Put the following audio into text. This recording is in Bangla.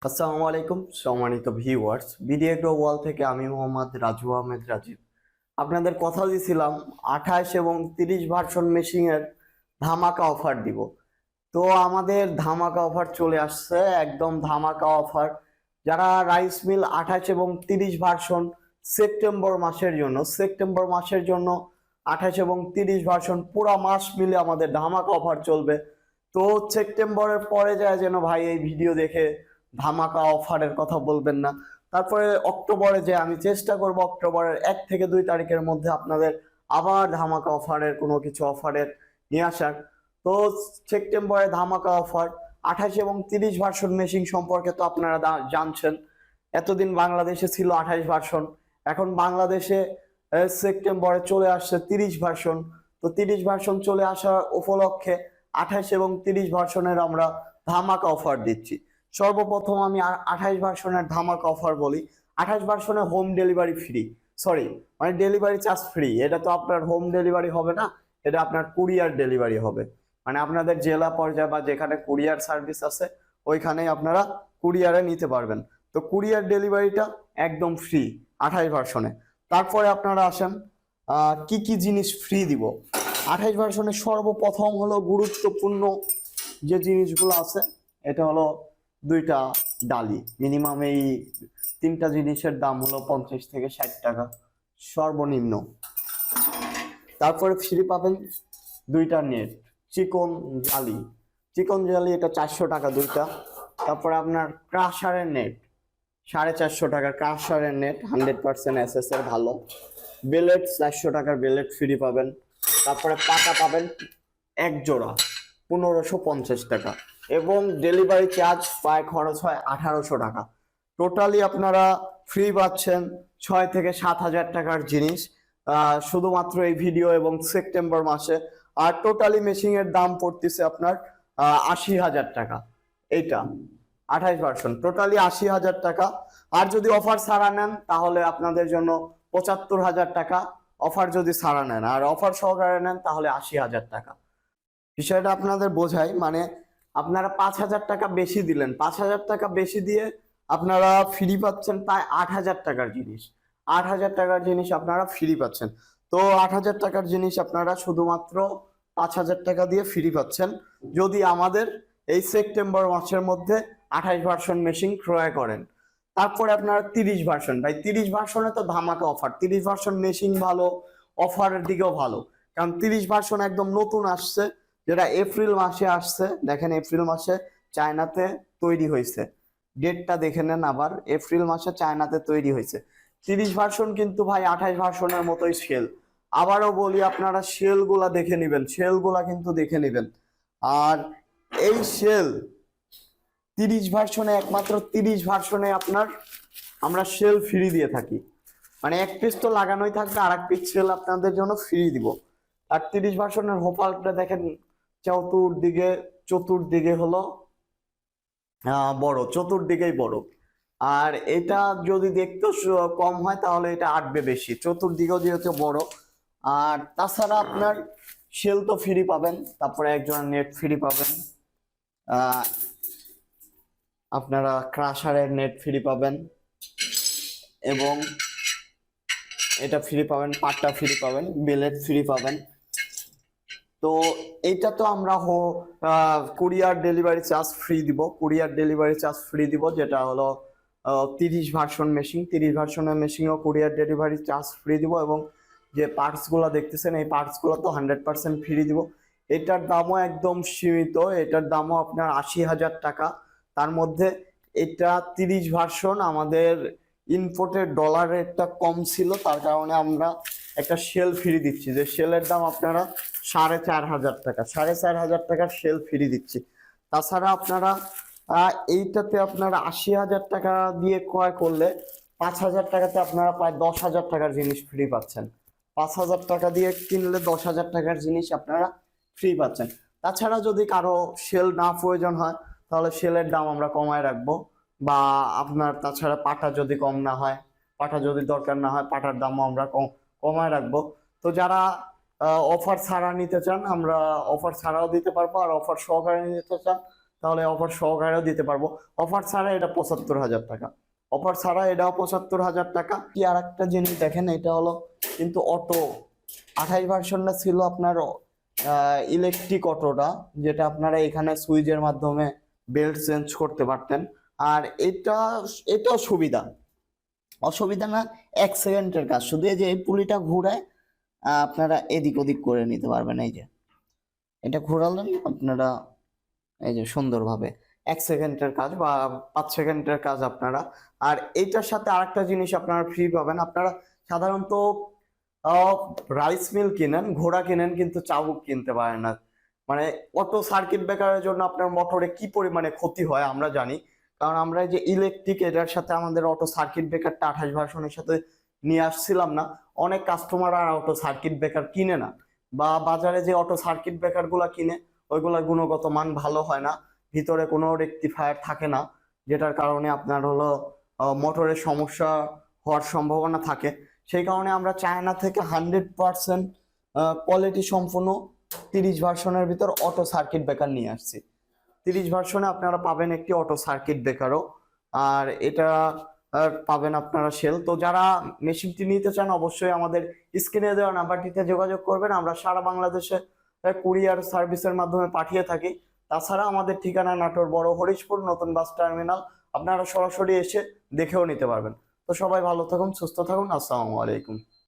আসসালামু আলাইকুম সম্মানিত ভিউয়ার্স, বিডি এগ্রো ওয়াল থেকে আমি মোহাম্মদ রাজু আহমেদ রাজীব আপনাদের কথা দিয়েছিলাম 28 এবং 30 ভার্সন মেশিনের ধামাকা অফার দিব। তো আমাদের ধামাকা অফার চলে আসছে, একদম ধামাকা অফার। যারা রাইস মিল 28 এবং 30 ভার্সন সেপ্টেম্বর মাসের জন্য 28 এবং 30 ভার্সন পুরো মাস মিলে আমাদের ধামাকা অফার চলবে। তো সেপ্টেম্বরের পরে যায় যেন ভাই এই ভিডিও দেখে ধামাকা অফারের কথা বলবেন না। তারপরে অক্টোবরে যে আমি চেষ্টা করব অক্টোবরের 1 থেকে 2 তারিখের মধ্যে আপনাদের আবার ধামাকা অফারের কোনো কিছু অফারের নিয়ে আসার। তো সেপ্টেম্বরে ধামাকা অফার 28 এবং 30 ভার্সন মেশিন সম্পর্কে তো আপনারা জানছেন। এতদিন বাংলাদেশে ছিল 28 ভার্সন, এখন বাংলাদেশে সেপ্টেম্বরে চলে আসছে 30 ভার্সন। তো 30 ভার্সন চলে আসার উপলক্ষে 28 এবং 30 ভার্সনের আমরা ধামাকা অফার দিচ্ছি। সর্বপ্রথম আমি 28 ভার্সনের ধামাকা অফার বলি। 28 ভার্সনে হোম ডেলিভারি ফ্রি, সরি মানে ডেলিভারি চার্জ ফ্রি। এটা তো আপনার হোম ডেলিভারি হবে না, এটা আপনার কুরিয়ার ডেলিভারি হবে। মানে আপনাদের জেলা পর্যায়ে বা যেখানে কুরিয়ার সার্ভিস আছে ওইখানেই আপনারা কুরিয়ারে নিতে পারবেন। তো কুরিয়ার ডেলিভারিটা একদম ফ্রি 28 ভার্সনে। তারপরে আপনারা আসেন কি কি জিনিস ফ্রি দিব। 28 ভার্সনে সর্বপ্রথম হলো গুরুত্বপূর্ণ যে জিনিসগুলো আছে, এটা হলো 2টা ডালি। মিনিমাম এই 3টা জিনিসের দাম হলো 50 থেকে 60 টাকা সর্বনিম্ন। তারপরে ফ্রি পাবেন 2টা নেট, চিকন জালি। চিকন জালি এটা 400 টাকা 2টা। তারপরে আপনার ক্রাশারের নেট 450 টাকার ক্রাশারের নেট, 100% এসএস এর ভালো। বেলেট 400 টাকার বেলেট ফ্রি পাবেন। তারপরে পাতা পাবেন এক জোড়া 1550 টাকা, এবং ডেলিভারি চার্জ প্রায় খরচ হয় 1800 টাকা। টোটালি আপনারা ফ্রি পাচ্ছেন 6 থেকে 7 হাজার টাকার জিনিস শুধুমাত্র এই ভিডিও এবং সেপ্টেম্বর মাসে। আর টোটালি মেশিং এর দাম পড়তেছে আপনার 80 হাজার টাকা। এইটা 28 ভার্সন টোটালি 80 হাজার টাকা। আর যদি অফার ছাড়া নেন তাহলে আপনাদের জন্য 75 হাজার টাকা অফার যদি ছাড়া নেন, আর অফার সহকারে নেন তাহলে 80 হাজার টাকা। বিষয়টা আপনাদের বোঝাই, মানে আপনারা 5 হাজার টাকা বেশি দিলেন, 5 হাজার টাকা বেশি দিয়ে আপনারা ফ্রি পাচ্ছেন প্রায় 8 হাজার টাকার জিনিস। 8 হাজার টাকার জিনিস আপনারা ফ্রি পাচ্ছেন। তো 8 হাজার টাকার জিনিস আপনারা শুধুমাত্র 5 হাজার টাকা দিয়ে ফ্রি পাচ্ছেন যদি আমাদের এই সেপ্টেম্বর মাসের মধ্যে 28 ভার্সন মেশিন ক্রয় করেন। তারপরে আপনার 30 ভার্সন, ভাই 30 ভার্সনে তো ধামাকা অফার। 30 ভার্সন মেশিন ভালো, অফারের দিকেও ভালো, কারণ 30 ভার্সন একদম নতুন আসছে, যেটা এপ্রিল মাসে আসছে। দেখেন এপ্রিল মাসে চায়নাতে তৈরি হয়েছে, ডেটটা দেখে নেন আবার, এপ্রিল মাসে চায়নাতে তৈরি হয়েছে। 30 ভার্সন কিন্তু ভাই 28 ভার্সনের মতোই সেল। আবারও বলি আপনারা সেল গুলা দেখে নিবেন, সেল গুলা কিন্তু দেখে নিবেন। আর এই সেল 30 ভার্সনে, একমাত্র 30 ভার্সনে আপনার আমরা সেল ফ্রি দিয়ে থাকি। মানে এক পিস তো লাগানোই থাকবে, আর এক পিস সেল আপনাদের জন্য ফ্রি দিব। আর 30 ভার্সনের হোপালটা দেখেন, চতুর্দিকে হলো বড়, চতুর্দিকেই বড়। আর এটা যদি দেখতে কম হয় তাহলে এটা আটবে বেশি, চতুর্দিকেও যেহেতু বড়। আর তাছাড়া আপনার সেল তো ফ্রি পাবেন, তারপরে একজন নেট ফ্রি পাবেন, আহ আপনারা ক্রাশারের নেট ফ্রি পাবেন, এবং এটা ফ্রি পাবেন, পাটটা ফ্রি পাবেন, বেলেট ফ্রি পাবেন। তো এইটা তো আমরা কুরিয়ার ডেলিভারি চার্জ ফ্রি দিব, কুরিয়ার ডেলিভারি চার্জ ফ্রি দিব, যেটা হলো 30 ভার্সন মেশিন। 30 ভার্সনের মেশিনও কুরিয়ার ডেলিভারি চার্জ ফ্রি দিব, এবং যে পার্টস গুলা দেখতেছেন এই পার্টস গুলো তো 100% ফ্রি দিব। এটার দামও একদম সীমিত, এটার দামও আপনার 80 হাজার টাকা। তার মধ্যে এটা 30 ভার্সন আমাদের ইম্পোর্টের ডলার রেটটা কম ছিল, তার কারণে আমরা একটা সেল ফ্রি দিচ্ছি, যে সেলের দাম আপনারা 4,500 টাকা, 4,500 টাকার সেল ফ্রি দিচ্ছি। তাছাড়া আপনারা এইটাতে আপনারা 80 হাজার টাকা দিয়ে ক্রয় করলে 5 হাজার টাকাতে আপনারা প্রায় 10 হাজার টাকার জিনিস ফ্রি পাচ্ছেন। 5 হাজার টাকা দিয়ে কিনলে 10 হাজার টাকার জিনিস আপনারা ফ্রি পাচ্ছেন। তাছাড়া যদি কারো সেল না প্রয়োজন হয় তাহলে সেলের দাম আমরা কমায় রাখবো, বা আপনার তাছাড়া পাটা যদি কম না হয়, পাটা যদি দরকার না হয়, পাটার দামও আমরা কমায় রাখবো। তো যারা অফার ছাড়া নিতে চান আমরা অফার ছাড়াও দিতে পারবো, আর অফার সহকারে নিতে চান তাহলে অফার সহকারেও দিতে পারবো। অফার ছাড়া এটা 75,000 টাকা, অফার ছাড়া এটাও 75,000 টাকা। কি আর একটা জিনিস দেখেন, এটা হলো কিন্তু অটো 28 ভার্সনটা ছিল আপনার ইলেকট্রিক অটোটা, যেটা আপনারা এখানে সুইচের মাধ্যমে বেল্ট চেঞ্জ করতে পারতেন। আর এটাও সুবিধা, অসুবিধা না, 1 সেকেন্ডের কাজ, শুধু এই যে এই পুলিটা ঘুরায় আপনারা এদিক ওদিক করে নিতে পারবেন। এই যে এটা ঘোরালেন আপনারা, এই যে সুন্দরভাবে 1 সেকেন্ডের কাজ বা 5 সেকেন্ডের কাজ আপনারা। আর এইটার সাথে আরেকটা জিনিস আপনারা ফ্রি পাবেন। আপনারা সাধারণত রাইস মিল কিনেন, ঘোড়া কিনেন, কিন্তু চাবুক কিনতে পারেন না। মানে অটো সার্কিট ব্রেকারের জন্য আপনার মোটরে কি পরিমাণে ক্ষতি হয় আমরা জানি, কারণ আমরা এই যে ইলেকট্রিক এটার সাথে আমাদের অটো সার্কিট ব্রেকারটা 28 ভার্সনের সাথে নিয়ে আসছিলাম না। অনেক কাস্টমার আর অটো সার্কিট ব্রেকার কিনে না, বা বাজারে যে অটো সার্কিট ব্রেকার গুলা কিনে ওইগুলোর গুণগত মান ভালো হয় না, ভিতরে কোনো রেকটিফায়ার থাকে না, যেটার কারণে আপনার হলো মোটরের সমস্যা হওয়ার সম্ভাবনা থাকে। সেই কারণে আমরা চায়না থেকে 100% কোয়ালিটি সম্পন্ন 30 ভার্সনের ভিতর অটো সার্কিট ব্রেকার নিয়ে আসছি। 30 ভার্সনে আপনারা পাবেন একটি অটো সার্কিট ব্রেকারও, আর এটা পাবেন আপনারা সেল। তো যারা মেশিনটি নিতে চান অবশ্যই আমাদের স্ক্রিনে দেওয়া নাম্বারটিতে যোগাযোগ করবেন। আমরা সারা বাংলাদেশে কুরিয়ার সার্ভিসের মাধ্যমে পাঠিয়ে থাকি। তাছাড়া আমাদের ঠিকানা নাটোর বড় হরিশপুর নতুন বাস টার্মিনাল, আপনারা সরাসরি এসে দেখেও নিতে পারবেন। তো সবাই ভালো থাকুন, সুস্থ থাকুন, আসসালামু আলাইকুম।